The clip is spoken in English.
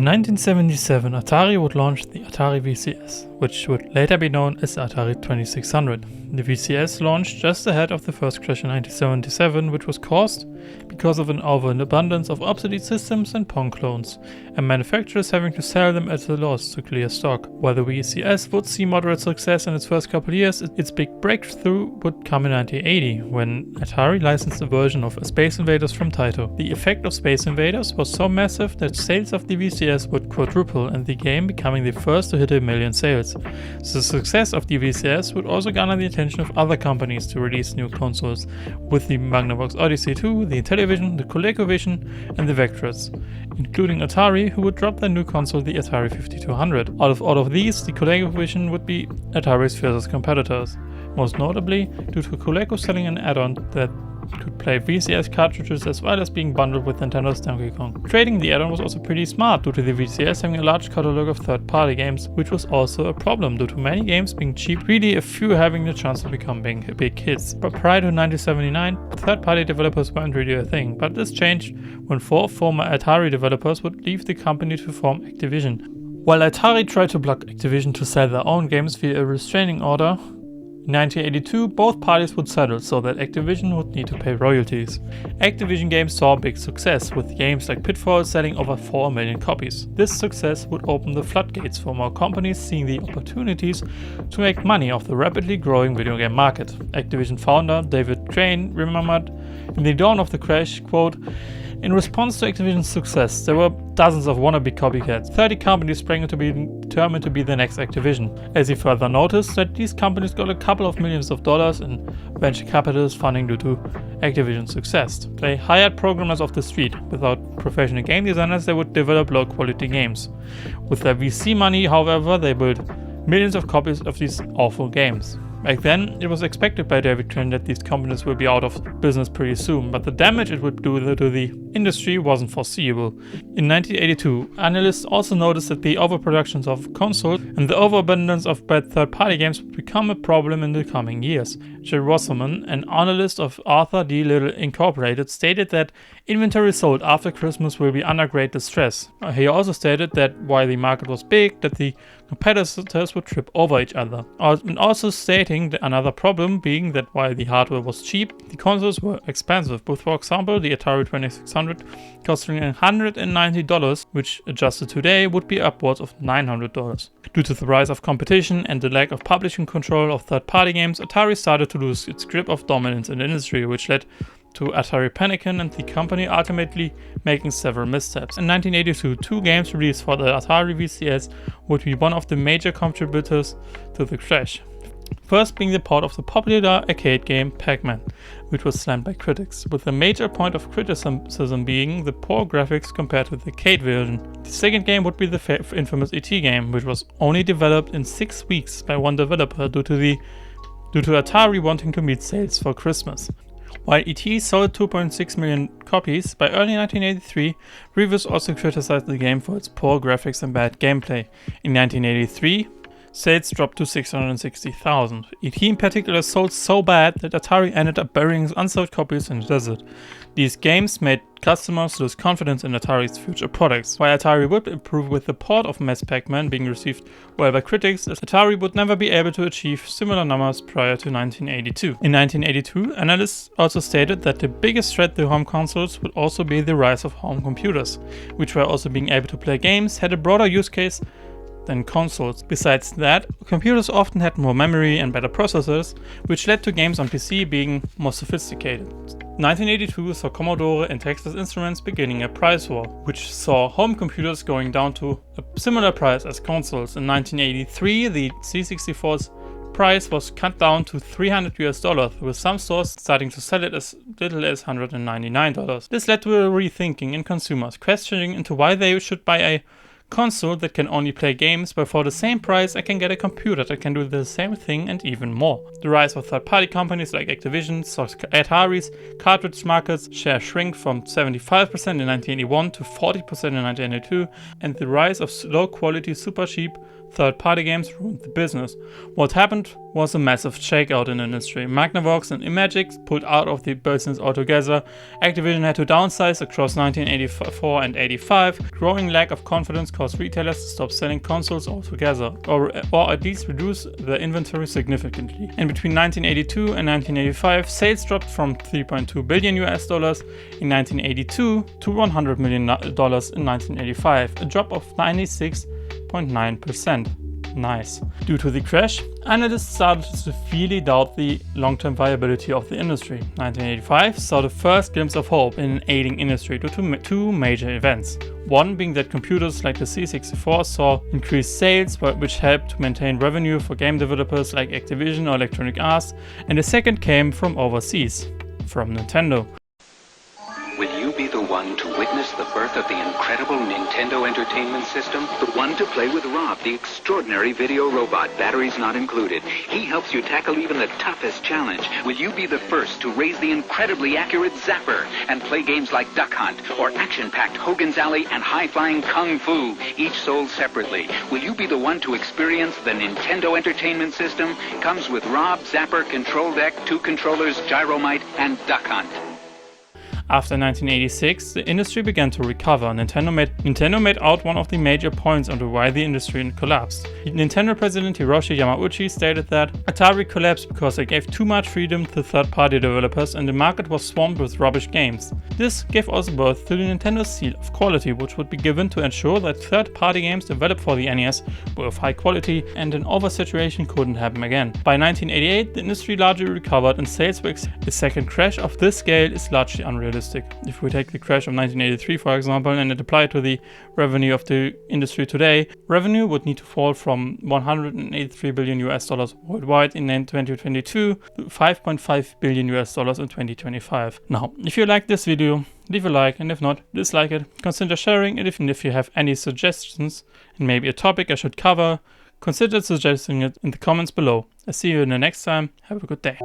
1977, Atari would launch the Atari VCS, which would later be known as Atari 2600. The VCS launched just ahead of the first crash in 1977, which was caused because of an overabundance of obsolete systems and Pong clones, and manufacturers having to sell them at a loss to clear stock. While the VCS would see moderate success in its first couple of years, its big breakthrough would come in 1980, when Atari licensed a version of Space Invaders from Taito. The effect of Space Invaders was so massive that sales of the VCS would quadruple, and the game becoming the first to hit 1 million sales. The success of the VCS would also garner the attention of other companies to release new consoles, with the Magnavox Odyssey 2, the Intellivision, the ColecoVision, and the Vectrex, including Atari, who would drop their new console, the Atari 5200. Out of all of these, the ColecoVision would be Atari's fiercest competitors, most notably due to Coleco selling an add-on that could play VCS cartridges as well as being bundled with Nintendo's Donkey Kong. Trading the add-on was also pretty smart due to the VCS having a large catalog of third-party games, which was also a problem due to many games being cheap, really a few having the chance to become big hits. But prior to 1979, third-party developers weren't really a thing, but this changed when 4 former Atari developers would leave the company to form Activision. While Atari tried to block Activision to sell their own games via a restraining order, in 1982, both parties would settle so that Activision would need to pay royalties. Activision games saw big success, with games like Pitfall selling over 4 million copies. This success would open the floodgates for more companies seeing the opportunities to make money off the rapidly growing video game market. Activision founder David Crane remembered in the dawn of the crash, quote, "In response to Activision's success, there were dozens of wannabe copycats. 30 companies sprang to be determined to be the next Activision." As he further noticed that these companies got a couple of millions of dollars in venture capitalist funding due to Activision's success. They hired programmers off the street. Without professional game designers, they would develop low-quality games. With their VC money, however, they built millions of copies of these awful games. Back then, it was expected by David Crane that these companies would be out of business pretty soon, but the damage it would do to the industry wasn't foreseeable. In 1982, analysts also noticed that the overproductions of consoles and the overabundance of bad third-party games would become a problem in the coming years. Jerry Wasserman, an analyst of Arthur D. Little Incorporated, stated that inventory sold after Christmas will be under great distress. He also stated that while the market was big, that the competitors would trip over each other. And also stating that another problem being that while the hardware was cheap, the consoles were expensive, with, for example, the Atari 2600 costing $190, which adjusted today would be upwards of $900. Due to the rise of competition and the lack of publishing control of third-party games, Atari started to lose its grip of dominance in the industry, which led to Atari panicking and the company ultimately making several missteps. In 1982, 2 games released for the Atari VCS would be one of the major contributors to the crash. First being the port of the popular arcade game Pac-Man, which was slammed by critics, with a major point of criticism being the poor graphics compared to the arcade version. The second game would be the infamous E.T. game, which was only developed in 6 weeks by one developer due to Atari wanting to meet sales for Christmas. While E.T. sold 2.6 million copies, by early 1983, reviewers also criticized the game for its poor graphics and bad gameplay. In 1983, sales dropped to 660,000. E.T. in particular sold so bad that Atari ended up burying unsold copies in the desert. These games made customers lose confidence in Atari's future products. While Atari would improve with the port of Mass Pac-Man being received well by critics, Atari would never be able to achieve similar numbers prior to 1982. In 1982, analysts also stated that the biggest threat to home consoles would also be the rise of home computers, which were also being able to play games, had a broader use case than consoles. Besides that, computers often had more memory and better processors, which led to games on PC being more sophisticated. 1982 saw Commodore and Texas Instruments beginning a price war, which saw home computers going down to a similar price as consoles. In 1983, the C64's price was cut down to $300, with some stores starting to sell it as little as $199. This led to a rethinking in consumers, questioning into why they should buy a console that can only play games, but for the same price I can get a computer that can do the same thing and even more. The rise of third-party companies like Activision saw Atari's cartridge markets share shrink from 75% in 1981 to 40% in 1982, and the rise of low-quality, super cheap third-party games ruined the business. What happened was a massive shakeout in the industry. Magnavox and Imagic pulled out of the business altogether. Activision had to downsize across 1984 and 85. Growing lack of confidence caused retailers to stop selling consoles altogether, or at least reduce their inventory significantly. And between 1982 and 1985, sales dropped from $3.2 billion in 1982 to $100 million in 1985, a drop of 96.9%. Nice. Due to the crash, analysts started to severely doubt the long-term viability of the industry. 1985 saw the first glimpse of hope in an ailing industry due to two major events. One being that computers like the C64 saw increased sales, which helped to maintain revenue for game developers like Activision or Electronic Arts, and the second came from overseas, from Nintendo. Will you be the one to witness the birth of the incredible Nintendo Entertainment System? The one to play with Rob, the extraordinary video robot, batteries not included. He helps you tackle even the toughest challenge. Will you be the first to raise the incredibly accurate Zapper and play games like Duck Hunt or action-packed Hogan's Alley and high-flying Kung Fu, each sold separately? Will you be the one to experience the Nintendo Entertainment System? Comes with Rob, Zapper, Control Deck, 2 controllers, Gyromite, and Duck Hunt. After 1986, the industry began to recover. Nintendo made out one of the major points onto why the industry collapsed. Nintendo president Hiroshi Yamauchi stated that Atari collapsed because they gave too much freedom to third-party developers and the market was swamped with rubbish games. This gave also birth to the Nintendo seal of quality, which would be given to ensure that third-party games developed for the NES were of high quality and an oversaturation couldn't happen again. By 1988, the industry largely recovered and sales were a second crash of this scale is largely unrealistic. If we take the crash of 1983, for example, and apply it to the revenue of the industry today, revenue would need to fall from $183 billion worldwide in 2022 to $5.5 billion in 2025. Now, if you like this video, leave a like, and if not, dislike it. Consider sharing it, and if you have any suggestions and maybe a topic I should cover, consider suggesting it in the comments below. I'll see you in the next time. Have a good day.